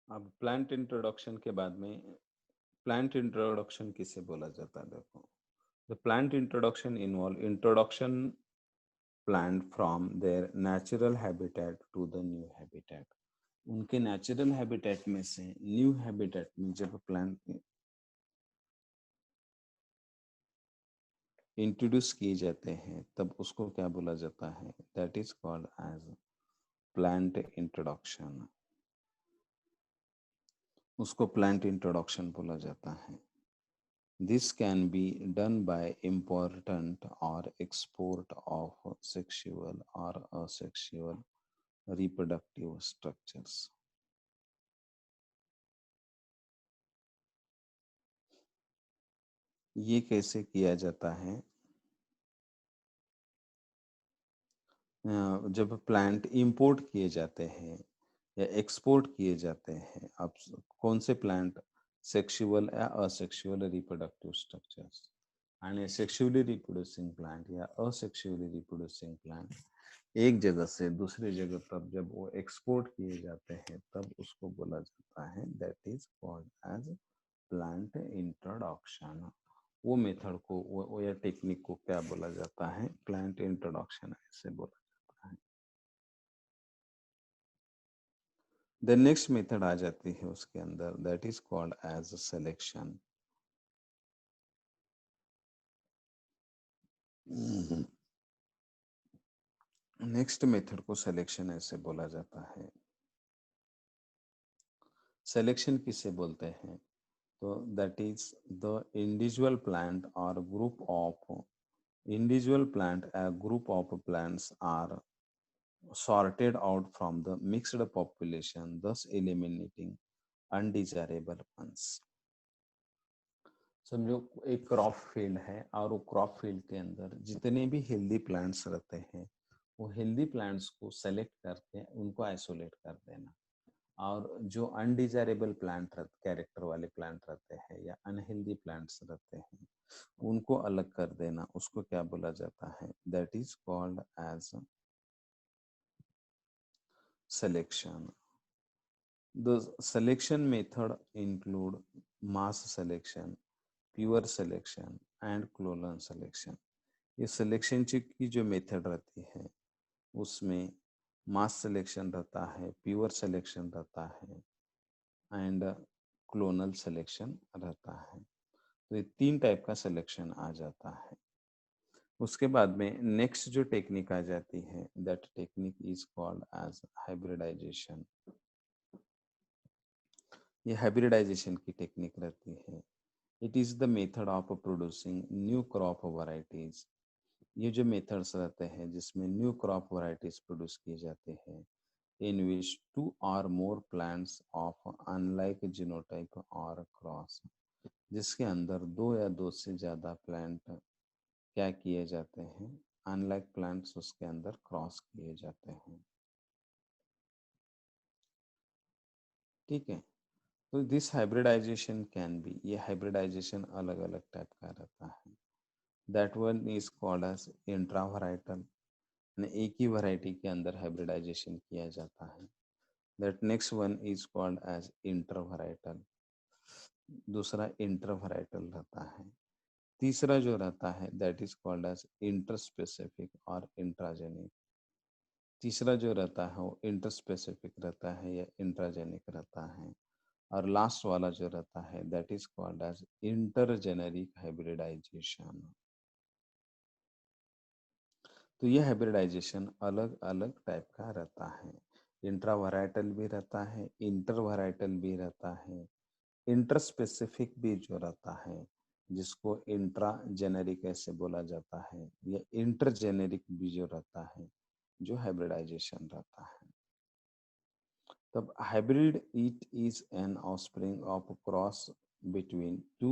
अब plant introduction के बाद में प्लांट इंट्रोडक्शन किसे बोला जाता है? देखो, the plant introduction involve introduction plant from their natural habitat to the new habitat. उनके नेचुरल हैबिटेट में से न्यू हैबिटेट में जब प्लांट इंट्रोड्यूस किए जाते हैं तब उसको क्या बोला जाता है? That is called as plant introduction. उसको प्लांट इंट्रोडक्शन बोला जाता है। This can be done by important or export of sexual or asexual reproductive structures. ये कैसे किया जाता है? जब प्लांट इंपोर्ट किए जाते हैं या एक्सपोर्ट किए जाते हैं, अब कौन से प्लांट? सेक्सुअल या असेक्सुअल रिप्रोडक्टिव स्ट्रक्चर्स। आणि सेक्सुअली रिप्रोड्यूसिंग प्लांट या असेक्सुअली रिप्रोड्यूसिंग प्लांट एक जगह से दूसरी जगह तब जब वो एक्सपोर्ट किए जाते हैं तब उसको बोला जाता है that is called as plant introduction. वो मेथड को वो या टेक्निक को क्या बोला जाता है? प्लांट इंट्रोडक्शन ऐसे बोला जाता है। द नेक्स्ट मेथड आ जाती है उसके अंदर, that is called as selection. Next method को सिलेक्शन ऐसे बोला जाता है। सिलेक्शन किसे बोलते हैं? तो that is the individual plant और group of individual plant a group of plants are sorted out from the mixed population, thus eliminating undesirable ones। समझो एक क्रॉप फील्ड है और वो क्रॉप फील्ड के अंदर जितने भी हेल्दी प्लांट्स रहते हैं वो हेल्दी प्लांट्स को सेलेक्ट करके उनको आइसोलेट कर देना, और जो अनडिजायरेबल प्लांट कैरेक्टर वाले प्लांट रहते हैं या अनहेल्दी प्लांट्स रहते हैं उनको अलग कर देना, उसको क्या बोला जाता है? That is called as selection। The selection method include mass selection, pure selection and clonal selection। ये सिलेक्शन की जो मेथड रहती है उसमें मास सिलेक्शन रहता है, प्योर सिलेक्शन रहता है एंड क्लोनल सिलेक्शन रहता है। तो ये तीन टाइप का सिलेक्शन आ जाता है। उसके बाद में नेक्स्ट जो टेक्निक आ जाती है that technique is called as hybridisation. ये हाइब्रिडाइजेशन की टेक्निक रहती है। It is the method of producing new crop varieties. ये जो मेथड्स रहते हैं जिसमें न्यू क्रॉप वैरायटीज प्रोड्यूस किए जाते हैं इन विच टू और मोर प्लांट्स ऑफ अनलाइक जीनोटाइप और क्रॉस, जिसके अंदर दो या दो से ज्यादा प्लांट क्या किए जाते हैं? अनलाइक प्लांट्स उसके अंदर क्रॉस किए जाते हैं। ठीक है, तो दिस हाइब्रिडाइजेशन कैन बी, ये हाइब्रिडाइजेशन अलग अलग टाइप का रहता है। That one is called as intravarietal, एक ही वैरायटी के अंदर हाइब्रिडाइजेशन किया जाता है। That next one is called as intervarietal, दूसरा इंटरवराइटल रहता है। तीसरा जो रहता है that is called as interspecific और इंट्राजेनिक। तीसरा जो रहता है वो इंटरस्पेसिफिक रहता है या इंट्राजेनिक रहता है। और लास्ट वाला जो रहता है that is called as intergeneric hybridization. तो ये हाइब्रिडाइजेशन अलग अलग टाइप का रहता है। इंट्रावैराइटल भी रहता है, इंटरवैराइटल भी रहता है, इंटरस्पेसिफिक भी जो रहता है जिसको इंट्रा जेनेरिक ऐसे बोला जाता है, या इंटरजेनेरिक भी जो रहता है जो हाइब्रिडाइजेशन रहता है। तब hybrid it is an offspring of cross between two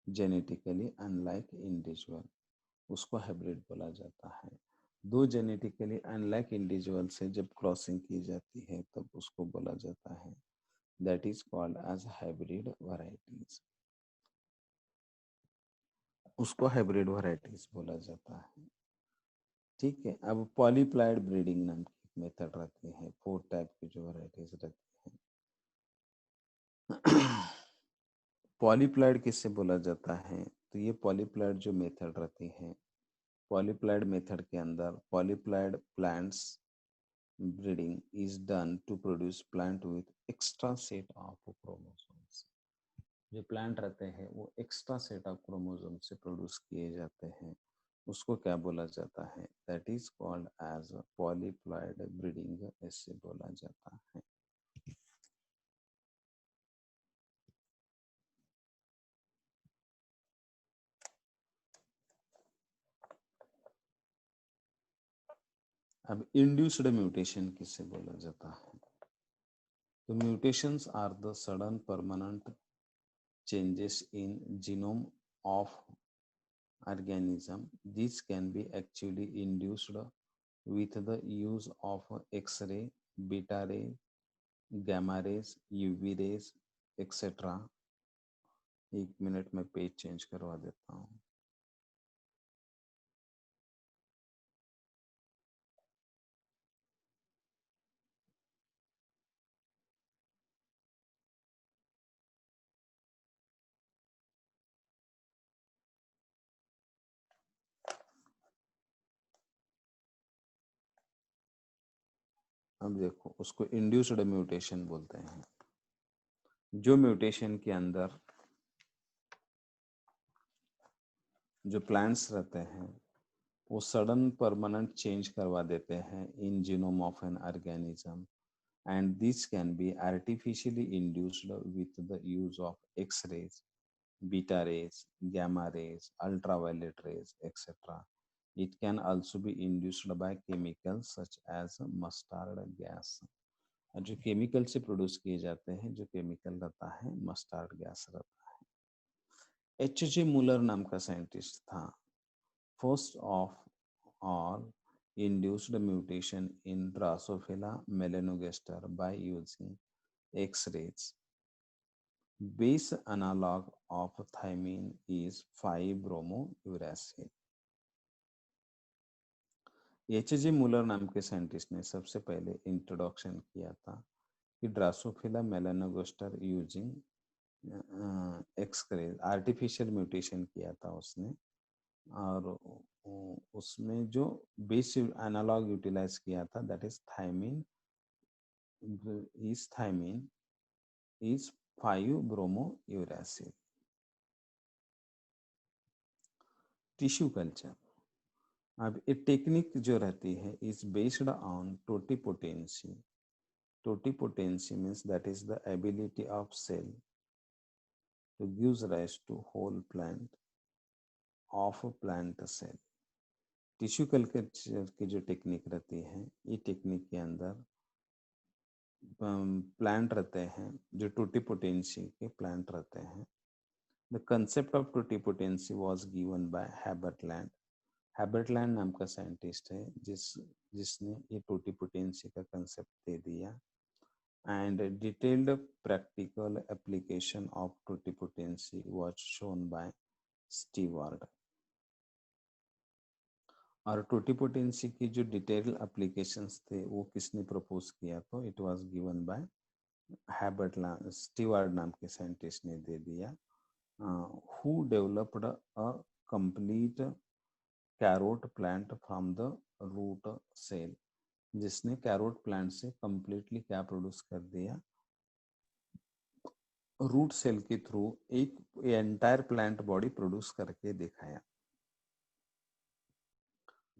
genetically unlike individual, उसको हाइब्रिड बोला जाता है। दो जेनेटिकली अनलाइक इंडिविजुअल से जब क्रॉसिंग की जाती है तब उसको बोला जाता है that is called as hybrid varieties, उसको हाइब्रिड वैरायटीज बोला जाता है। ठीक है, अब पॉलीप्लाइड ब्रीडिंग नाम की मेथड रहती है, 4 टाइप की जो वैरायटीज रहती है। पॉलीप्लाइड किससे बोला जाता है? तो ये पॉलीप्लाइड जो मेथड रहती है, पॉलीप्लाइड मेथड के अंदर polyploid plants breeding is done to produce plant with extra set of chromosomes. जो प्लांट रहते हैं वो एक्स्ट्रा सेट ऑफ क्रोमोसोम से प्रोड्यूस किए जाते हैं, उसको क्या बोला जाता है? That is called as polyploid breeding, ऐसे बोला जाता है। अब इंड्यूस्ड म्यूटेशन किससे बोला जाता है? तो mutations are the sudden permanent changes in genome of organism. This can be actually induced with the use of X-ray, beta ray, gamma rays, UV rays, etc. एक मिनट में पेज चेंज करवा देता हूँ। अब देखो, उसको इंड्यूस्ड म्यूटेशन बोलते हैं। जो म्यूटेशन के अंदर जो प्लांट्स रहते हैं वो सडन परमानेंट चेंज करवा देते हैं in genome of an organism, and this can be artificially induced with the use of X-rays, beta rays, gamma rays, ultraviolet rays, etc. It can also be induced by chemicals such as mustard gas. और जो chemical से produce किए जाते हैं, जो chemical रहता है mustard gas रहता है। H.J. मूलर नाम का साइंटिस्ट था। First of all induced mutation in Drosophila melanogaster by using X-rays. Base analog of thymine is 5-bromouracil. H.J. Müller नाम के साइंटिस्ट ने सबसे पहले इंट्रोडक्शन किया था कि Drosophila melanogaster using X-ray artificial mutation किया था उसने, और उसमें जो बेस एनालॉग यूटिलाइज किया था that is thymine, is 5-bromouracil. Tissue culture, अब ये टेक्निक जो रहती है is based on totipotency. Totipotency means that is the ability of cell to gives rise to whole plant of plant cell. Tissue culture की जो technique रहती है, ये टेक्निक के अंदर प्लांट रहते हैं जो टोटिपोटेंसी के प्लांट रहते हैं. The concept of totipotency was given by Haberlandt. Haberlandt नाम का साइंटिस्ट है जिसने ये टोटिपोटेंसी का कंसेप्ट दे दिया. And detailed practical application of totipotency was shown by steward. और टोटिपोटेंसी की जो डिटेल एप्लीकेशंस थे वो किसने प्रपोज किया? तो it was given by Haberlandt. Steward नाम के साइंटिस्ट ने दे दिया. Who developed a complete carrot plant from the root cell. जिसने कैरोट प्लांट से कंप्लीटली क्या प्रोड्यूस कर दिया? रूट सेल के थ्रू एक एंटायर प्लांट बॉडी प्रोड्यूस करके दिखाया.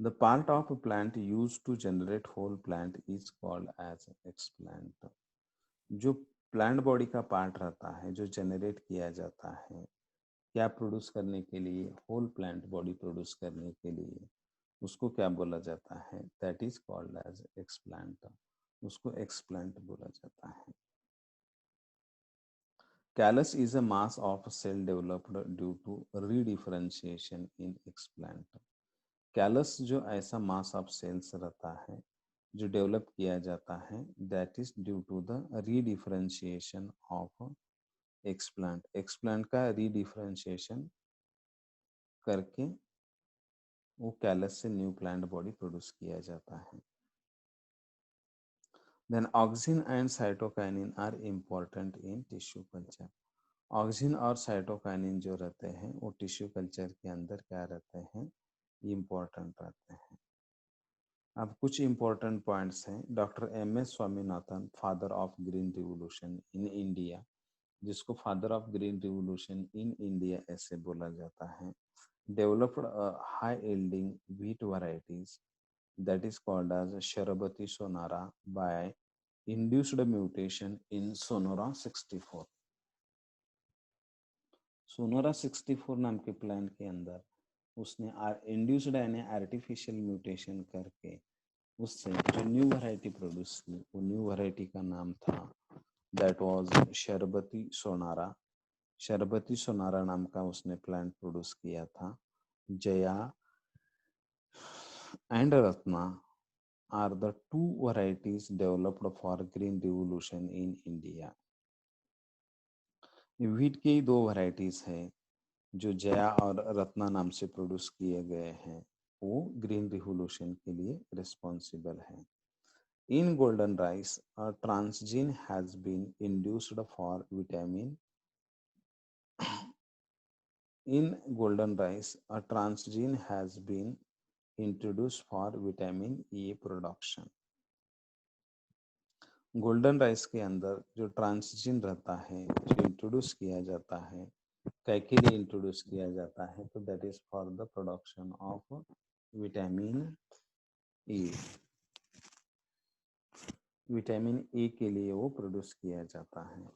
The part of a plant used to generate whole plant is called as explant. जो प्लांट बॉडी का पार्ट रहता है जो जनरेट किया जाता है क्या प्रोड्यूस करने के लिए? होल प्लांट बॉडी प्रोड्यूस करने के लिए, उसको क्या बोला जाता है? That is called as explant. उसको एक्सप्लांट बोला जाता है. Callus is a mass of cell developed due to redifferentiation in explant. Callus जो ऐसा मास ऑफ सेल्स रहता है जो डेवलप किया जाता है that is due to the redifferentiation of explant. Explant का रीडिफरेंशिएशन करके वो कैलस से न्यू प्लांट बॉडी प्रोड्यूस किया जाता है. Then auxin and cytokinin are important in tissue culture. Auxin और साइटोकाइनिन जो रहते हैं वो टिश्यू कल्चर के अंदर क्या रहते हैं, इम्पोर्टेंट रहते हैं। अब कुछ इम्पोर्टेंट पॉइंट्स हैं। Doctor M S Swaminathan, father of green revolution in India, जिसको father of green revolution in India ऐसे बोला जाता है, developed high yielding wheat varieties that is called as Sharabati Sonara by induced mutation in Sonora 64। Sonora 64 नाम के plant के अंदर उसने इंड्यूस्ड यानी आर्टिफिशियल म्यूटेशन करके उससे जो न्यू वैरायटी प्रोड्यूस की, वो न्यू वैरायटी का नाम था दैट वाज शरबती सोनारा। शरबती सोनारा नाम का उसने प्लांट प्रोड्यूस किया था। Jaya and Ratna are the two varieties developed for green revolution in India। Wheat की दो वैरायटीज है जो जया और रत्ना नाम से प्रोड्यूस किए गए हैं, वो ग्रीन रिवोल्यूशन के लिए रिस्पॉन्सिबल है। In golden rice a transgene has been induced for vitamin in golden rice a transgene has been introduced for vitamin E production। Golden rice के अंदर जो ट्रांसजीन रहता है जो इंट्रोड्यूस किया जाता है, कै के लिए इंट्रोड्यूस किया जाता है, तो that is for the production of vitamin E. Vitamin A के लिए वो प्रोड्यूस किया जाता है।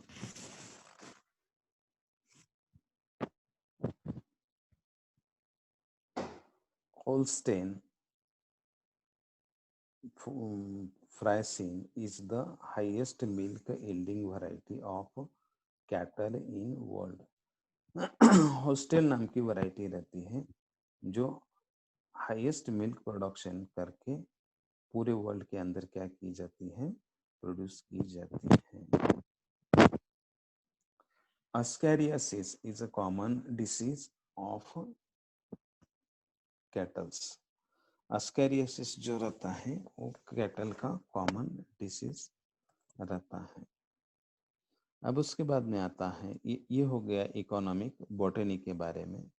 Holstein Friesian is the highest milk yielding variety of cattle in world। Hostel नाम की वैरायटी रहती है जो हाईएस्ट मिल्क प्रोडक्शन करके पूरे वर्ल्ड के अंदर क्या की जाती है, प्रोड्यूस की जाती है। Ascariasis is a common disease of cattles. Ascariosis जो रहता है वो कैटल का कॉमन डिसीज रहता है। अब उसके बाद में आता है, ये हो गया इकोनॉमिक बॉटनी के बारे में।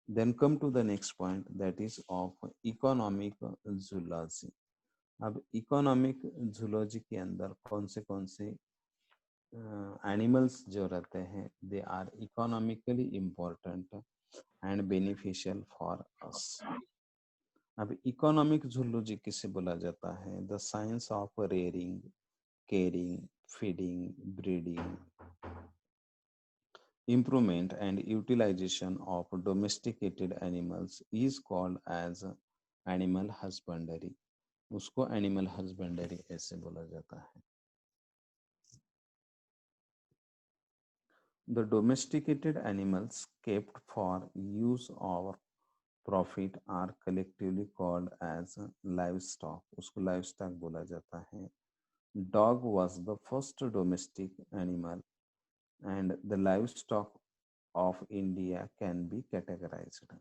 Then come to the next point that is of economic zoology. अब इकोनॉमिक जूलॉजी के अंदर कौन से एनिमल्स जो रहते हैं they are economically important and beneficial for us. अब इकोनॉमिक जूलॉजी किसे बोला जाता है, the science of rearing, caring, feeding, breeding, improvement and utilization of domesticated animals is called as animal husbandry। उसको एनिमल हस्बेंडरी ऐसे बोला जाता है। The domesticated animals kept for use or profit are collectively called as livestock। उसको livestock बोला जाता है। Dog was the first domestic animal and the livestock of India can be categorized।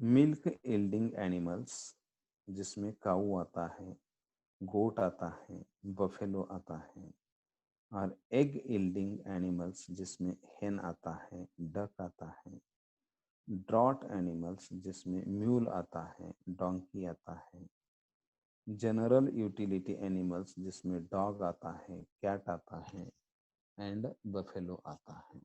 Milk yielding animals जिसमें काऊ आता है, गोट आता है, buffalo आता है, और एग यील्डिंग एनिमल्स जिसमें हेन आता है, डक आता है, ड्रॉट एनिमल्स जिसमें म्यूल आता है, डोंकी आता है, जनरल यूटिलिटी एनिमल्स जिसमें डॉग आता है, कैट आता है एंड बफेलो आता है।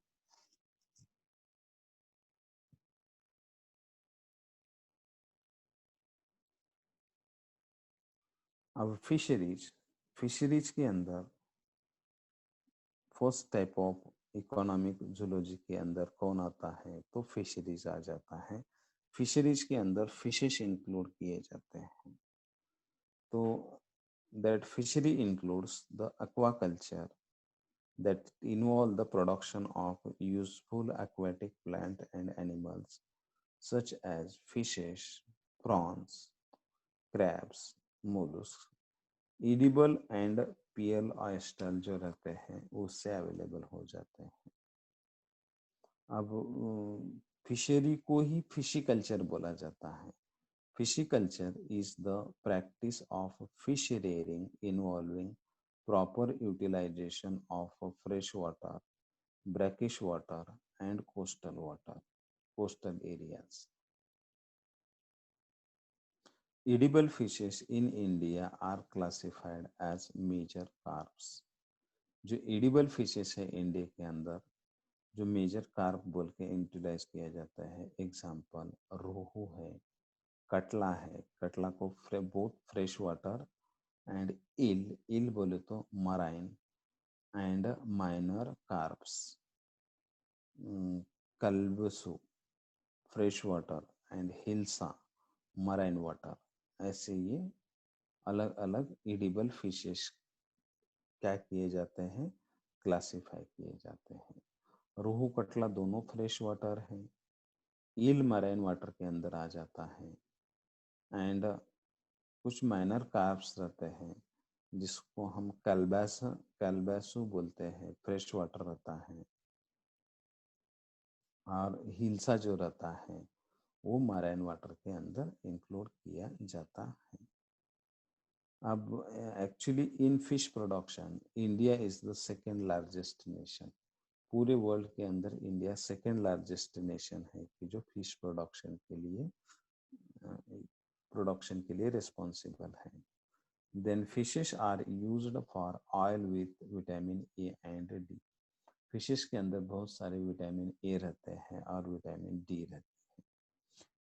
अब फिशरीज के अंदर first type of economic zoology के अंदर कौन आता है, तो फिशरीज आ जाता है। फिशरीज के अंदर फिशेस इंक्लूड किए जाते हैं। तो that fishery includes the aquaculture that involve the production of useful aquatic plant and animals such as fishes, prawns, crabs, mollusks। edible and peel oyster जो रहते हैं उससे अवेलेबल हो जाते हैं। अब फिशरी को ही फिशी कल्चर बोला जाता है। Fishy culture is the practice of fish rearing involving proper utilization of fresh water, brackish water, and coastal areas. Edible fishes in India are classified as major carps. जो edible fishes है India के अंदर, जो major carp बोल के utilise किया जाता है, एग्जाम्पल रोहू है, कटला है, कटला को बोथ फ्रेश वाटर एंड इल बोले तो marine and minor carps, kalbasu fresh water and hilsa marine water, ऐसे ये अलग अलग एडिबल फिशेस क्या किए जाते हैं, क्लासिफाई किए जाते हैं। रोहू कटला दोनों फ्रेश वाटर है, ईल मराइन वाटर के अंदर आ जाता है एंड कुछ माइनर कार्प्स रहते हैं जिसको हम कैल्बासू बोलते हैं, फ्रेश वाटर रहता है, और हिल्सा जो रहता है वो मराइन वाटर के अंदर इंक्लूड किया जाता है। अब actually in fish production India is the second largest nation. पूरे वर्ल्ड के अंदर इंडिया सेकेंड लार्जेस्ट नेशन है कि जो फिश प्रोडक्शन के लिए रिस्पॉन्सिबल है। Then fishes are used for oil with vitamin A and D. Fishes के अंदर बहुत सारे विटामिन ए रहते हैं और विटामिन डी रहते हैं।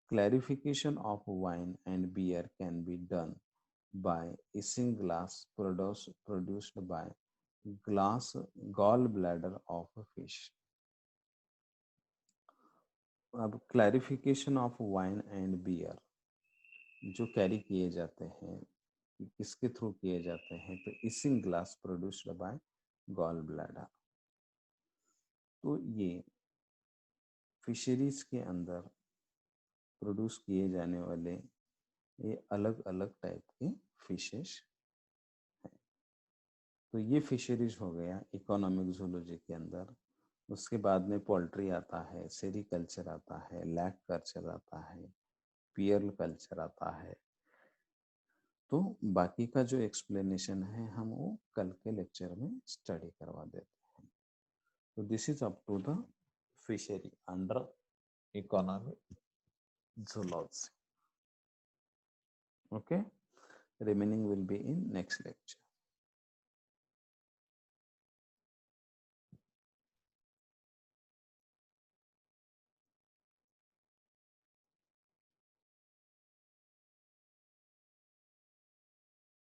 Clarification of wine and beer can be done by isinglass produced by glass gallbladder of a fish. अब clarification of wine and beer जो कैरी किए जाते हैं, किसके थ्रू किए जाते हैं, तो isinglass produced by gall bladder. तो ये फिशरीज के अंदर प्रोड्यूस किए जाने वाले ये अलग अलग टाइप के फिशेस हैं। तो ये फिशरीज हो गया इकोनॉमिक जूलॉजी के अंदर। उसके बाद में पोल्ट्री आता है, सेरिकल्चर आता है, लैक कल्चर आता है, पियर्ल कल्चर आता है। तो बाकी का जो एक्सप्लेनेशन है हम वो कल के लेक्चर में स्टडी करवा देते हैं। तो this is up to the fishery under economic zoology. Okay, remaining will be in next lecture.